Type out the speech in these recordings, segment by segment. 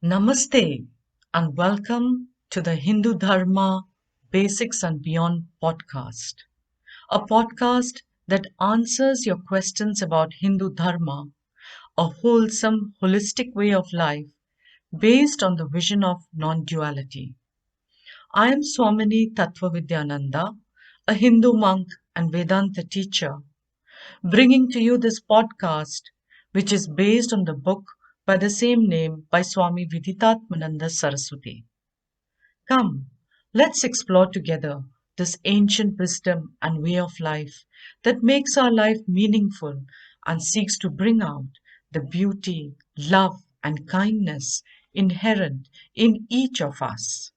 Namaste and welcome to the Hindu Dharma Basics and Beyond podcast, a podcast that answers your questions about Hindu Dharma, a wholesome, holistic way of life based on the vision of non duality. I am Swami Viditatmananda, a Hindu monk and Vedanta teacher, bringing to you this podcast, which is based on the book by the same name by Swami Viditatmananda Saraswati. Come, let's explore together this ancient wisdom and way of life that makes our life meaningful and seeks to bring out the beauty, love, and kindness inherent in each of us.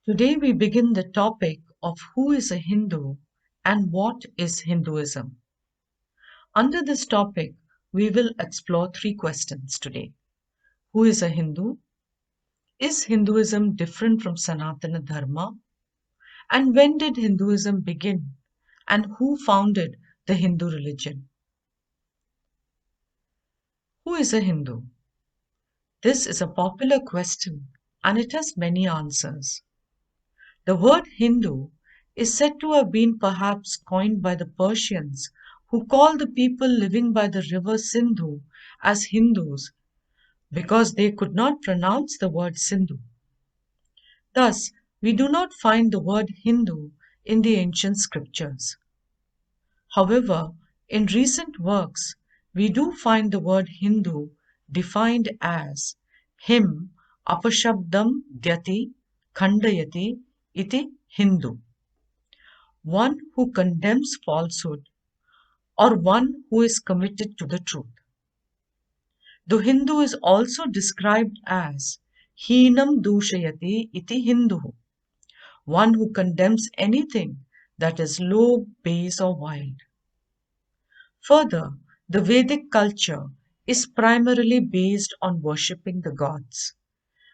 Today we begin the topic of who is a Hindu and what is Hinduism. Under this topic, we will explore three questions today. Who is a Hindu? Is Hinduism different from Sanatana Dharma? And when did Hinduism begin? And who founded the Hindu religion? Who is a Hindu? This is a popular question and it has many answers. The word Hindu is said to have been perhaps coined by the Persians who called the people living by the river Sindhu as Hindus because they could not pronounce the word Sindhu. Thus, we do not find the word Hindu in the ancient scriptures. However, in recent works, we do find the word Hindu defined as him apashabdam dyati khandayati iti Hindu, one who condemns falsehood or one who is committed to the truth. The Hindu is also described as Heenam Dushayati iti Hindu, one who condemns anything that is low, base, or wild. Further, the Vedic culture is primarily based on worshipping the gods.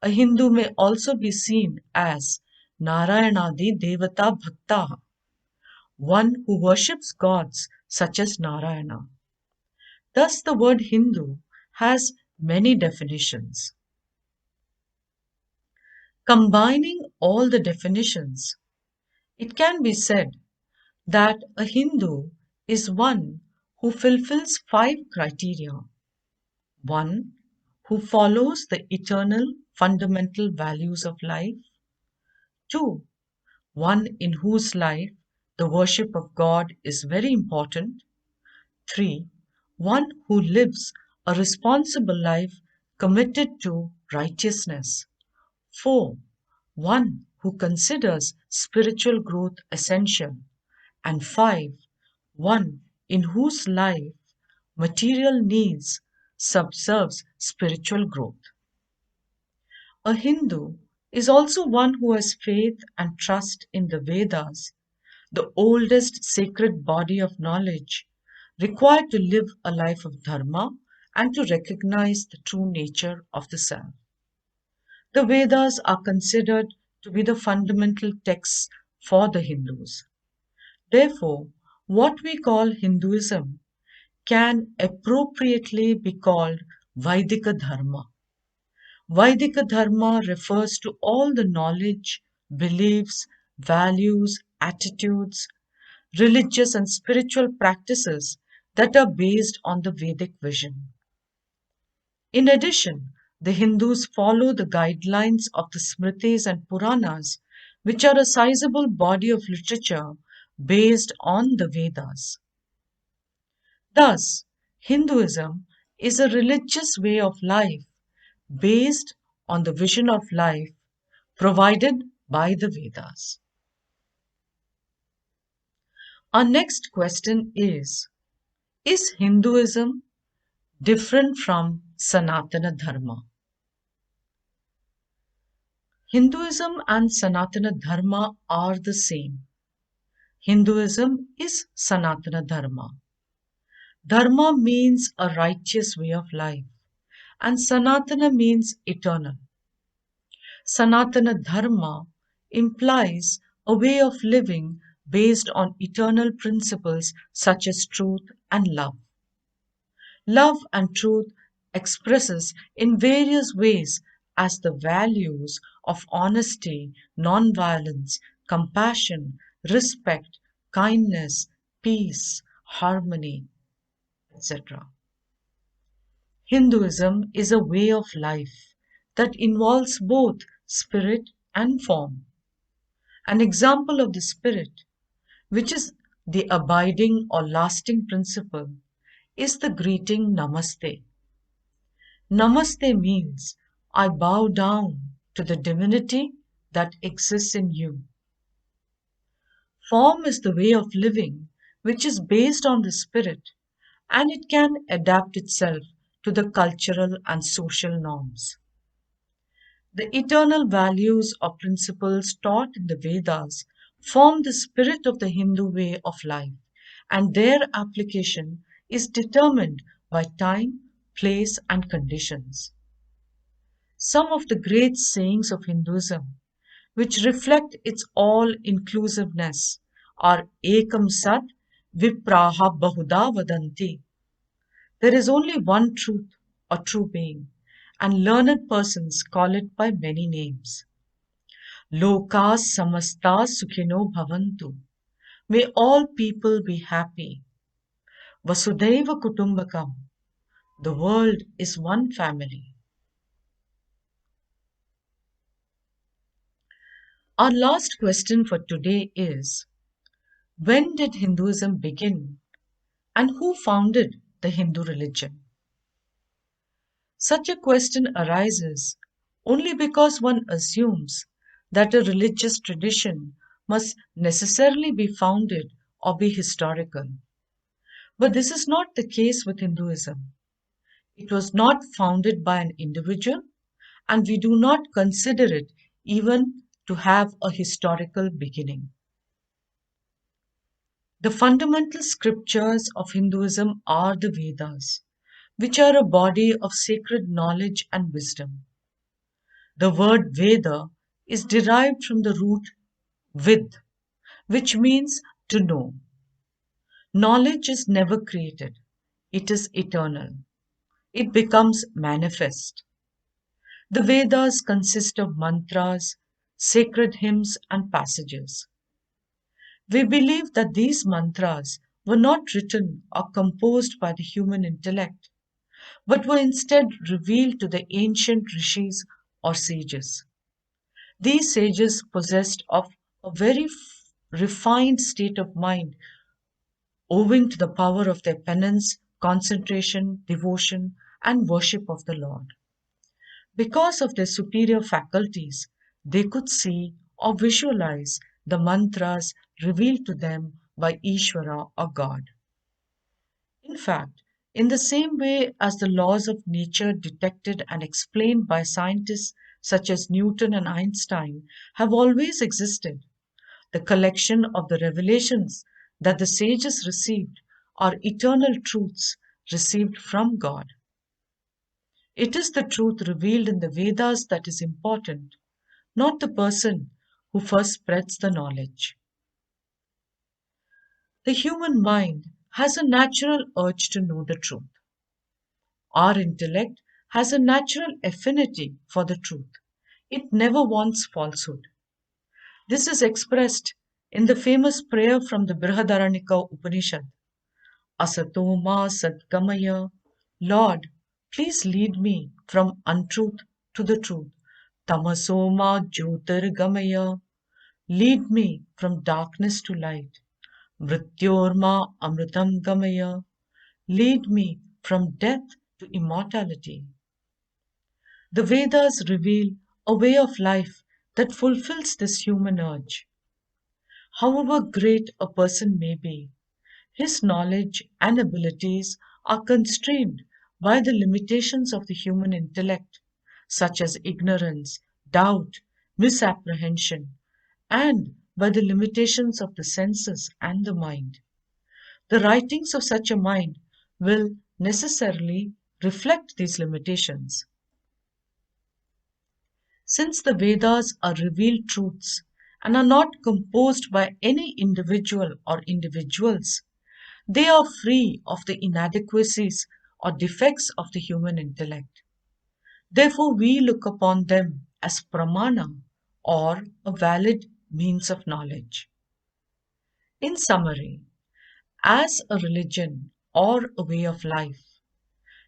A Hindu may also be seen as Narayanadi Devata Bhakta, one who worships gods such as Narayana. Thus, the word Hindu has many definitions. Combining all the definitions, it can be said that a Hindu is one who fulfills five criteria. One, who follows the eternal fundamental values of life. Two, one in whose life the worship of God is very important. Three, one who lives a responsible life committed to righteousness. Four, one who considers spiritual growth essential. And five, one in whose life material needs subserves spiritual growth. A Hindu is also one who has faith and trust in the Vedas, the oldest sacred body of knowledge required to live a life of dharma and to recognize the true nature of the self. The Vedas are considered to be the fundamental texts for the Hindus. Therefore, what we call Hinduism can appropriately be called Vaidika Dharma. Vaidika Dharma refers to all the knowledge, beliefs, values, attitudes, religious and spiritual practices that are based on the Vedic vision. In addition, the Hindus follow the guidelines of the Smritis and Puranas, which are a sizable body of literature based on the Vedas. Thus, Hinduism is a religious way of life based on the vision of life provided by the Vedas. Our next question is Hinduism different from Sanatana Dharma? Hinduism and Sanatana Dharma are the same. Hinduism is Sanatana Dharma. Dharma means a righteous way of life, and Sanatana means eternal. Sanatana Dharma implies a way of living based on eternal principles such as truth and love. Love and truth expresses in various ways as the values of honesty, nonviolence, compassion, respect, kindness, peace, harmony, etc. Hinduism is a way of life that involves both spirit and form. An example of the spirit, which is the abiding or lasting principle, is the greeting Namaste. Namaste means I bow down to the divinity that exists in you. Form is the way of living which is based on the spirit, and it can adapt itself to the cultural and social norms. The eternal values or principles taught in the Vedas form the spirit of the Hindu way of life, and their application is determined by time, place, and conditions. Some of the great sayings of Hinduism, which reflect its all inclusiveness, are Ekam Sat Vipraha Bahuda Vadanti. There is only one truth or true being, and learned persons call it by many names. Lokas Samasta Sukhino Bhavantu. May all people be happy. Vasudhaiva Kutumbakam. The world is one family. Our last question for today is: when did Hinduism begin and who founded the Hindu religion? Such a question arises only because one assumes that a religious tradition must necessarily be founded or be historical. But this is not the case with Hinduism. It was not founded by an individual, and we do not consider it even to have a historical beginning. The fundamental scriptures of Hinduism are the Vedas, which are a body of sacred knowledge and wisdom. The word Veda is derived from the root vid, which means to know. Knowledge is never created, it is eternal. It becomes manifest. The Vedas consist of mantras, sacred hymns, and passages. We believe that these mantras were not written or composed by the human intellect, but were instead revealed to the ancient rishis or sages. These sages possessed of a very refined state of mind owing to the power of their penance, concentration, devotion, and worship of the Lord. Because of their superior faculties, they could see or visualize the mantras revealed to them by Ishvara or God. In fact, in the same way as the laws of nature detected and explained by scientists such as Newton and Einstein have always existed, the collection of the revelations that the sages received are eternal truths received from God. It is the truth revealed in the Vedas that is important, not the person who first spreads the knowledge. The human mind has a natural urge to know the truth. Our intellect has a natural affinity for the truth. It never wants falsehood. This is expressed in the famous prayer from the Brihadaranyaka Upanishad. Asatoma Satgamaya. Lord, please lead me from untruth to the truth. Tamasoma Jyotirgamaya. Lead me from darkness to light. Mrityorma Amritam Gamaya. Lead me from death to immortality. The Vedas reveal a way of life that fulfills this human urge. However great a person may be, his knowledge and abilities are constrained by the limitations of the human intellect, such as ignorance, doubt, misapprehension, and by the limitations of the senses and the mind. The writings of such a mind will necessarily reflect these limitations. Since the Vedas are revealed truths and are not composed by any individual or individuals, they are free of the inadequacies or defects of the human intellect. Therefore, we look upon them as pramana or a valid means of knowledge. In summary, as a religion or a way of life,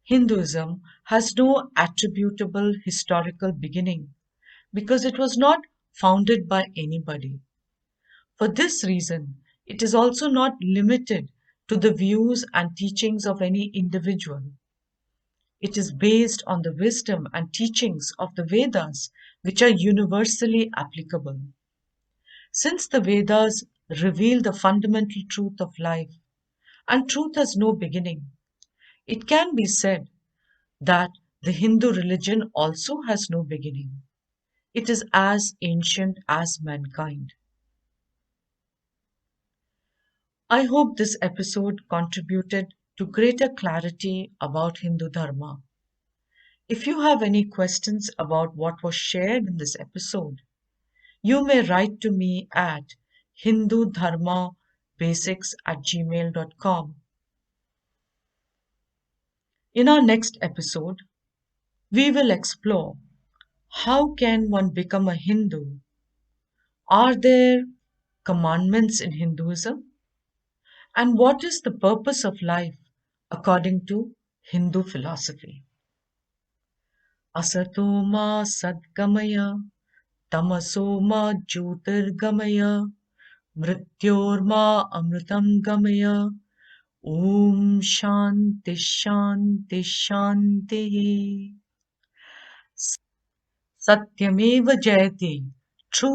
Hinduism has no attributable historical beginning because it was not founded by anybody. For this reason, it is also not limited to the views and teachings of any individual. It is based on the wisdom and teachings of the Vedas, which are universally applicable. Since the Vedas reveal the fundamental truth of life, and truth has no beginning, it can be said that the Hindu religion also has no beginning. It is as ancient as mankind. I hope this episode contributed to greater clarity about Hindu Dharma. If you have any questions about what was shared in this episode, you may write to me at hindudharmabasics@gmail.com. In our next episode, we will explore how can one become a Hindu? Are there commandments in Hinduism? And what is the purpose of life according to Hindu philosophy? Asatoma Sadgamaya Tamasoma Jyotirgamaya Mrityorma Amritam Gamaya Om Shanti Shanti Shanti Satyameva Jayati. Truth